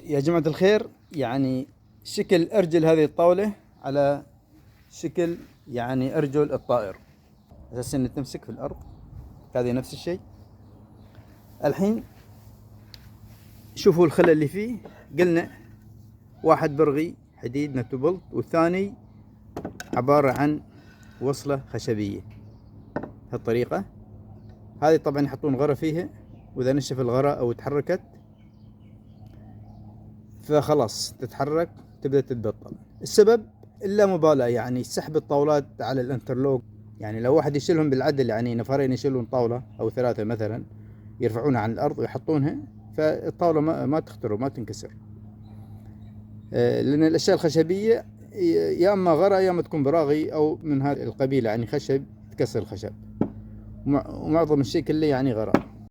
يا جماعة الخير، يعني شكل أرجل هذه الطاولة على شكل يعني أرجل الطائر، أساس إنها تمسك في الأرض. هذه نفس الشيء. الحين شوفوا الخلل اللي فيه. قلنا واحد برغي حديد نت بولت، والثاني عبارة عن وصلة خشبية بهالطريقة. هذه طبعا يحطون غرة فيها، وإذا نشف الغرة أو تحركت فخلاص تتحرك تبدأ تتبطل. السبب اللامبالاة، يعني سحب الطاولات على الانترلوك. يعني لو واحد يشيلهم بالعدل، يعني نفرين يشيلون طاولة أو ثلاثة مثلا، يرفعونها عن الأرض ويحطونها، فالطاولة ما تختر وما تنكسر. لأن الأشياء الخشبية يا أما غرة يا أما تكون براغي أو من هذه القبيلة، يعني خشب تكسر الخشب، ومعظم الشيء كله يعني غرة.